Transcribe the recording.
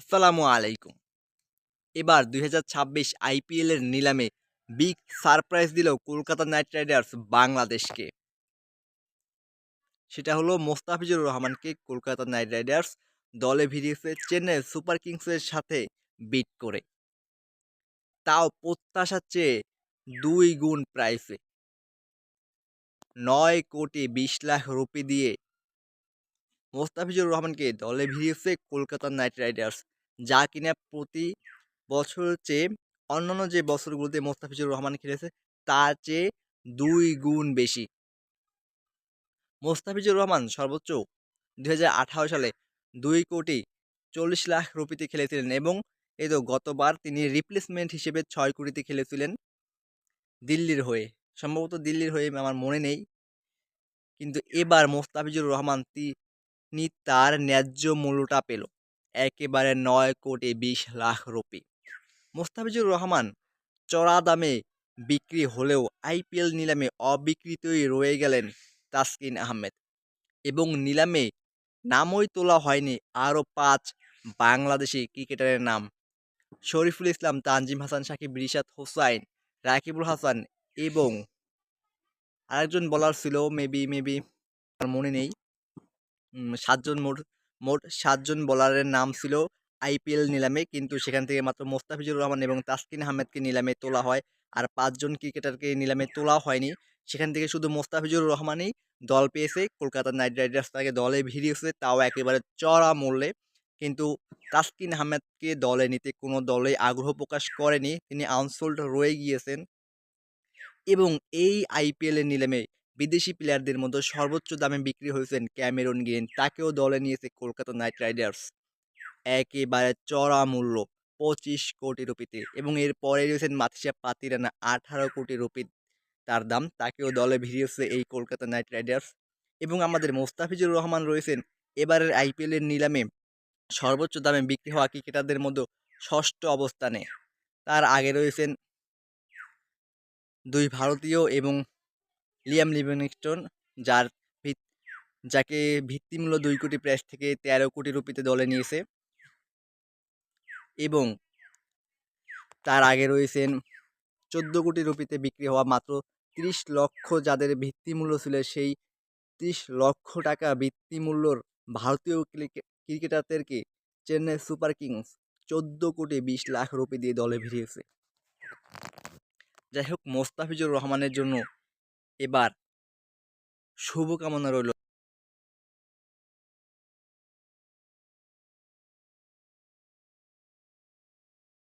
আসসালামু আলাইকুম। এবার ২০২৬ আইপিএলের নিলামে বিগ সারপ্রাইজ দিল কলকাতা নাইট রাইডার্স বাংলাদেশকে। সেটা হলো মোস্তাফিজুর রহমানকে কলকাতা নাইট রাইডার্স দলে ভিড়িয়েছে চেন্নাই সুপার কিংসের সাথে বিট করে। তাও প্রত্যাশার চেয়ে ২ গুণ প্রাইসে। ৯,২০,০০,০০০ দিয়ে মোস্তাফিজুর রহমানকে দলে ভিড়িয়েছে কলকাতা নাইট রাইডার্স। যা কিনা প্রতি বছরের চেয়ে অন্যান্য যে বছরগুলোতে মোস্তাফিজুর রহমান খেলেছে তার চেয়ে ২ গুণ বেশি। মোস্তাফিজুর রহমান সর্বোচ্চ ২০১৮ সালে ২,৪০,০০,০০০ খেলেছিলেন এবং এই তো গতবার তিনি রিপ্লেসমেন্ট হিসেবে ৬ কোটিতে খেলেছিলেন দিল্লির হয়ে। সম্ভবত দিল্লির হয়ে আমার মনে নেই। কিন্তু এবার মোস্তাফিজুর রহমান তিনি তার ন্যায্য মূল্যটা পেল। একেবারে ৯,২০,০০,০০০ মোস্তাফিজুর রহমান চড়া দামে বিক্রি হলেও আইপিএল নিলামে অবিক্রিতই রয়ে গেলেন তাসকিন আহমেদ এবং নিলামে নামই তোলা হয়নি আরও ৫ বাংলাদেশি ক্রিকেটারের নাম। শরীফুল ইসলাম, তানজিম হাসান, সাকিব, রিশাদ হোসাইন, রাকিবুল হাসান এবং আরেকজন বোলার ছিল মেবি আমার মনে নেই। ৭ জন মোট ৭ জন বোলারের নাম ছিল আইপিএল নিলামে, কিন্তু সেখান থেকে মাত্র মোস্তাফিজুর রহমান এবং তাসকিন আহমেদকে নিলামে তোলা হয়। আর ৫ জন ক্রিকেটারকে নিলামে তোলাও হয়নি। সেখান থেকে শুধু মোস্তাফিজুর রহমানই দল পেয়েছে। কলকাতা নাইট রাইডার্স তাকে দলে ভিড়িয়েছে, তাও একেবারে চড়া মূল্যে। কিন্তু তাসকিন আহমেদকে দলে নিতে কোনো দলেই আগ্রহ প্রকাশ করেনি। তিনি আনসোল্ড রয়ে গিয়েছেন এবং এই আইপিএলের নিলামে বিদেশি প্লেয়ারদের মধ্যে সর্বোচ্চ দামে বিক্রি হয়েছেন ক্যামেরন গ্রিন। তাকেও দলে নিয়েছে কলকাতা নাইট রাইডার্স একেবারে চড়া মূল্য ২৫ কোটি রুপিতে এবং এর পরে রয়েছেন মাথিসা পাতিরানা ১৮ কোটি রুপি তার দাম। তাকেও দলে ভিড়িয়েছে এই কলকাতা নাইট রাইডার্স এবং আমাদের মোস্তাফিজুর রহমান রয়েছেন এবারের আইপিএলের নিলামে সর্বোচ্চ দামে বিক্রি হওয়া ক্রিকেটারদের মধ্যে ষষ্ঠ অবস্থানে। তার আগে রয়েছেন ২ ভারতীয় এবং লিয়াম লিভিংস্টোন, যার ভিত যাকে ভিত্তিমূল্য ২ কোটি প্রাইস থেকে ১৩ কোটি রুপিতে দলে নিয়েছে এবং তার আগে রয়েছেন ১৪ কোটি রুপিতে বিক্রি হওয়া মাত্র ৩০ লক্ষ, যাদের ভিত্তিমূল্য ছিল সেই ৩০ লক্ষ টাকা ভিত্তিমূল্যর ভারতীয় ক্রিকেটারদেরকে চেন্নাই সুপার কিংস ১৪,২০,০০,০০০ দিয়ে দলে ভিড়িয়েছে। যাই হোক, মোস্তাফিজুর রহমানের জন্য এবার শুভকামনা রইল